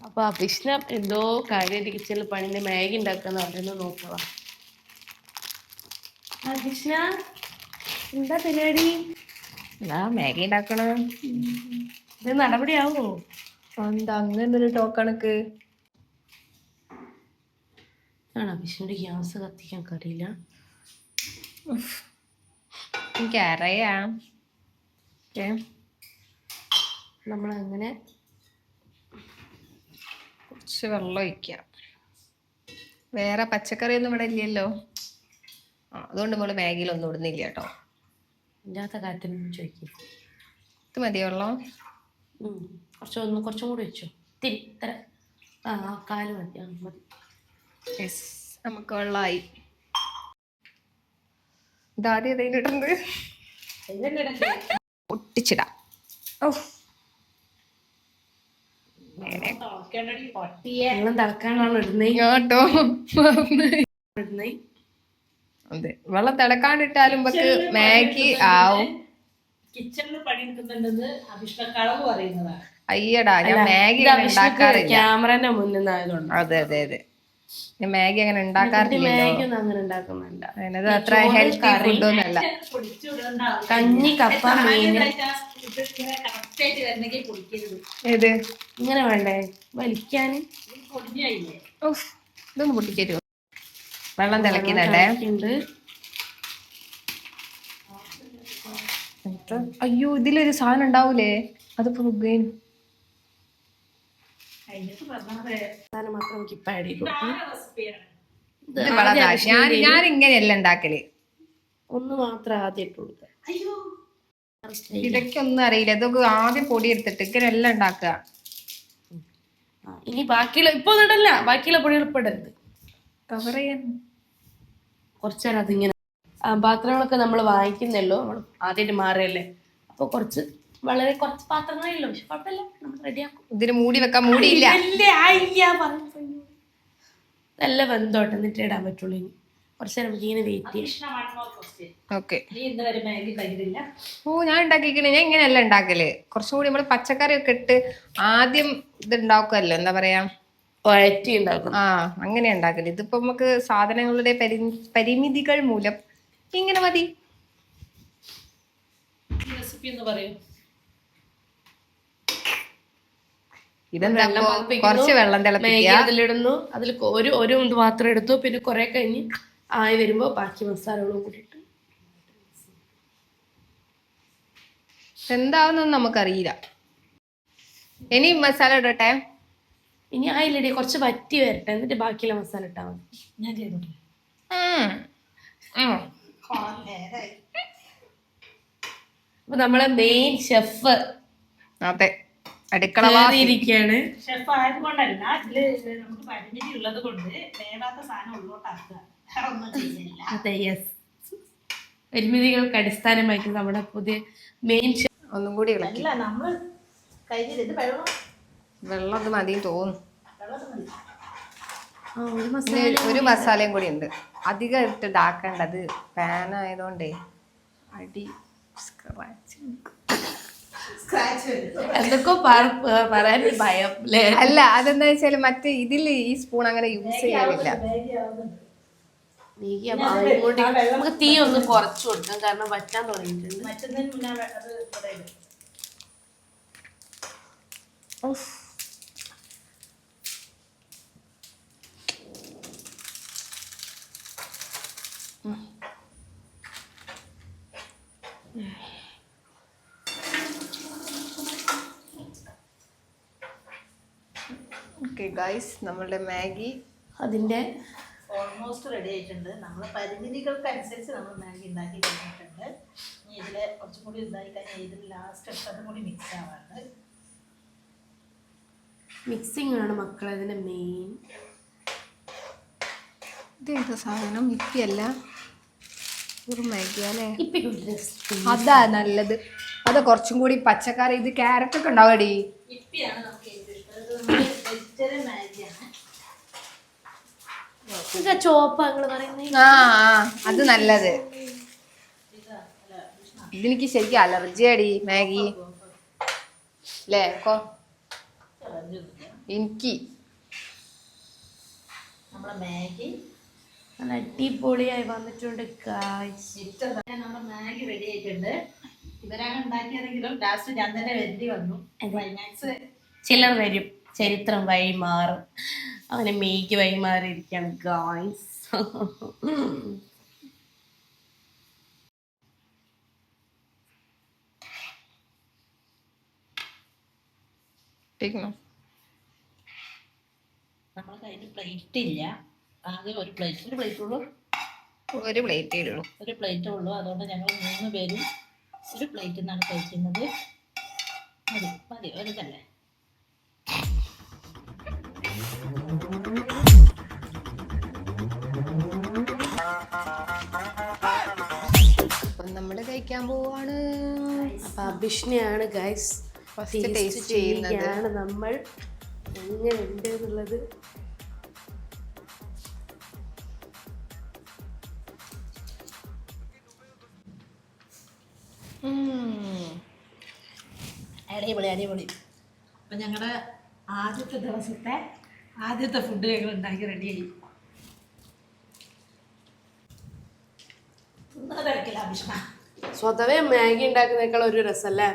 അപ്പൊ അഭിഷ്ണ എന്തോ കാര്യമായിട്ട് കിച്ചണിൽ പണിന്റെ മാഗി ഉണ്ടാക്കുന്ന പറയുന്നത് നോക്കുക. അഭിഷ്ണ എന്താ പരിപാടി? മാഗി ഉണ്ടാക്കണ ഇത് നടപടിയാവോ? എന്താ അങ്ങനെ ടോക്കണക്ക് ആണ് അഭിഷ്ണയുടെ ഗ്യാസ് കത്തിക്കാൻ അറിയില്ല. എനിക്കറിയാം. നമ്മളങ്ങനെ കുറച്ച് വെള്ളം ഒഴിക്കാം. വേറെ പച്ചക്കറിയൊന്നും ഇവിടെ ഇല്ലല്ലോ, അതുകൊണ്ട് നമ്മള് മാഗിയിലൊന്നും ഇടുന്നില്ല കേട്ടോ. ഇല്ലാത്ത കാര്യത്തിനൊന്നും ചോദിക്കില്ല. ഇത് മതിയോ വെള്ളം? കുറച്ചും കൂടി വെച്ചോ. തിരി തര കാല് മതി. മതി. യെസ്, നമുക്ക് വെള്ളമായി. ഇതാദ്യം ഏതെങ്കിലും ഇടുന്നത് പൊട്ടിച്ചിടാം. വെള്ളം തിളക്കാനാണ് ഇടുന്നേ കേട്ടോ. ഇടുന്നേ. അതെ, വെള്ളം തിളക്കാണ്ടിട്ടാലും മാഗി ആവും. കിച്ചണിൽ പണിയെടുക്കുന്നുണ്ടെന്ന് അഭിഷ്ണ കളവ് പറയുന്നതാണ്. അയ്യടാ, ഞാൻ മാഗി ഉണ്ടാക്കാറില്ല. ക്യാമറന്റെ മുന്നിൽ ആയതുകൊണ്ട്. അതെ അതെ അതെ, ഞാൻ മാഗി അങ്ങനെ ഉണ്ടാക്കാറില്ല. മാഗി ഒന്നും അങ്ങനെ ഉണ്ടാക്കുന്നില്ല. അതിനത് അത്ര ഹെൽത്തി ഫുഡൊന്നും അല്ല. കഞ്ഞി, കപ്പ, മീന് ഏത് ഇങ്ങനെ വേണ്ടേ വലിക്കാന്? ഇതൊന്ന് പൊട്ടിക്കരുത്. വെള്ളം തിളക്കുന്നുണ്ടേ. അയ്യോ, ഇതിലൊരു സാധനം ഉണ്ടാവൂലേ, അതിപ്പോ ഞാൻ ഇങ്ങനെയല്ല ഉണ്ടാക്കല്. ഒന്ന് മാത്രം ആദ്യം ഇട്ട് കൊടുക്ക. ഇടയ്ക്കൊന്നും അറിയില്ല. ഇതൊക്കെ ആദ്യം പൊടി എടുത്തിട്ട് ഇങ്ങനെയല്ല ഉണ്ടാക്കുക. ഇനി ബാക്കിയുള്ള ഇപ്പൊ ഇടല്ല, ബാക്കിയുള്ള പൊടികൾ ഇപ്പൊ ഇടരുത്. കവർ ചെയ്യാൻ കുറച്ചു നേരം അതിങ്ങനെ. പാത്രങ്ങളൊക്കെ നമ്മൾ വാങ്ങിക്കുന്നല്ലോ, നമ്മൾ ആദ്യമായിട്ട് മാറിയല്ലേ, അപ്പൊ വളരെ കുറച്ച് പാത്രങ്ങളില്ലോ, പക്ഷെ കുഴപ്പമില്ല, നമ്മൾ റെഡിയാക്കും. ഇതിന് മൂടി വെക്കാൻ മൂടിയില്ല. നല്ല വെന്തോട്ടെ, എന്നിട്ട് ഇടാൻ പറ്റുള്ളൂ. ഇനി കുറച്ചു നേരം ഇങ്ങനെ വെയിറ്റ് ചെയ്യാം. ഓക്കെ. ഞാൻ ഉണ്ടാക്കിക്കണേ. ഞാൻ ഇങ്ങനെയല്ല ഉണ്ടാക്കല്. കുറച്ചും കൂടി നമ്മള് പച്ചക്കറി ഒക്കെ ഇട്ട് ആദ്യം ഇത് ഉണ്ടാക്കുമല്ലോ, എന്താ പറയാ, വഴറ്റി ഉണ്ടാക്കും. അങ്ങനെ ഉണ്ടാക്കല്. ഇതിപ്പോ നമുക്ക് സാധനങ്ങളുടെ പരിമിതികൾ മൂലം ഇങ്ങനെ മതി. റെസിപ്പി എന്ന് പറയൂ. ഇതെന്താ, കുറച്ച് വെള്ളം തിളപ്പിക്കുക, അതിലിടുന്നു. അതിൽ ഒരു ഇത് മാത്രം എടുത്തു. പിന്നെ കുറെ കഴിഞ്ഞ് ആയി വരുമ്പോ ബാക്കി മസാലകളും കൂടി ഇട്ടു. എന്താവുന്നൊന്നും നമുക്കറിയില്ല. ഇനി മസാല ഇടട്ടെ. ഇനി ആയില്ലടി, കുറച്ച് വറ്റി വരട്ടെ, എന്നിട്ട് ബാക്കിയുള്ള മസാല ഇട്ടാ മതി. ഞാൻ ചെയ്തോട്ടെ. അപ്പൊ നമ്മളെ മെയിൻ ഷെഫ് അതെ അടുക്കള ഇരിക്കാണ്. ഷെഫ് ആയതുകൊണ്ടല്ല, ഇതില് നമുക്ക് പരിമിതി ഉള്ളത് കൊണ്ട് വേവാത്ത സാധനം ഉള്ളോട്ടാക്കുക. അതെ, യെസ്. പരിമിതികൾക്ക് അടിസ്ഥാനമായിട്ട് നമ്മുടെ പുതിയ മെയിൻ ഷെഫ്. ഒന്നും കൂടി നമ്മള് കഴിഞ്ഞിട്ട് വെള്ളം അത് മതി തോന്നുന്നു. ഒരു മസാലയും കൂടി ഉണ്ട്, അധികം ഇട്ട് ഇതാക്കേണ്ടത്. പാൻ ആയതുകൊണ്ടേ അടി എന്തൊക്കെ പറയാൻ ഭയം. അല്ല, അതെന്താ വെച്ചാല് മറ്റേ ഇതില് ഈ സ്പൂൺ അങ്ങനെ യൂസ് ചെയ്യാനില്ല. നമുക്ക് തീ ഒന്ന് കുറച്ചു കൊടുക്കാം, കാരണം വറ്റാൻ തുടങ്ങിയിട്ടുണ്ട്. ഓക്കെ ഗൈസ്, നമ്മളുടെ മാഗി അതിൻ്റെ ഓൾമോസ്റ്റ് റെഡി ആയിട്ടുണ്ട്. നമ്മൾ പരിമിതികൾക്കനുസരിച്ച് നമ്മൾ മാഗി ഉണ്ടാക്കി കഴിഞ്ഞിട്ടുണ്ട്. ഇനി ഇതിൽ കുറച്ചും കൂടി ഇതായി കഴിഞ്ഞാൽ ഇതിൽ ലാസ്റ്റ് അതും കൂടി മിക്സ് ആവാറുണ്ട്. മിക്സിംഗ് ആണ് മക്കളെ അതിൻ്റെ മെയിൻ. ഇതെന്താ സാധനം? ഇപ്പിയല്ല, ഒരു മാഗി അല്ലേ? അതാ നല്ലത്. അത് കുറച്ചും കൂടി പച്ചക്കറി, ഇത് ക്യാരറ്റ് ഒക്കെ ഉണ്ടാവടി. ഇപ്പിയാണ് നമുക്ക് ഏറ്റവും ഇഷ്ടം. വെജിറ്റേറിയൻ മാഗിയാണ്. ചോപ്പ് ഞങ്ങൾ പറയുന്നത്. അത് നല്ലത്. ഇതെനിക്ക് ശരിക്കും അലർജി അടി മാഗി അല്ലേ. എനിക്ക് നമ്മളെ മാഗി നല്ല അടിപൊളിയായി വന്നിട്ടുണ്ട് ഗായ്സ്. നമ്മുടെ മാഗി റെഡി ആയിട്ടുണ്ട്. ഇവരാണ് ഉണ്ടാക്കിയതെങ്കിലും ലാസ്റ്റ് ഞാൻ തന്നെ വരുത്തി വന്നു. ക്ലൈമാക്സ് ചിലർ വരും, ചരിത്രം വഴിമാറും. അങ്ങനെ മേക്ക് വഴിമാറിയിരിക്കാണ് ഗായ്സ്. നമ്മളെ കയ്യിൽ പ്ലേറ്റ് ഇല്ല. ആകെ ഒരു പ്ലേറ്റ് ഉള്ളൂ. ഒരു പ്ലേറ്റേ ഉള്ളൂ. ഒരു പ്ലേറ്റേ ഉള്ളൂ. അതുകൊണ്ട് ഞങ്ങൾ 3 പേരും ഒരു പ്ലേറ്റിൽ നിന്നാണ് കഴിക്കുന്നത്. മതി മതി ഒരു തന്നെ. അപ്പം നമ്മള് കഴിക്കാൻ പോവാണ്. അപ്പൊ അഭിഷ്ണയാണ് ഗൈസ് ഫസ്റ്റ് ടേസ്റ്റ് ചെയ്യുന്നത്. നമ്മൾ എങ്ങനെയുണ്ട് എന്നുള്ളത്. അടിപൊളി അടിപൊളി. അപ്പം ഞങ്ങളുടെ ആദ്യത്തെ ദിവസത്തെ ആദ്യത്തെ ഫുഡ് ഞങ്ങൾ ഉണ്ടാക്കി റെഡിയായി. തിരിക്കില്ല അഭിഷ്ണ. സ്വതവേ മാഗി ഉണ്ടാക്കുന്നേക്കാൾ ഒരു രസമല്ലേ?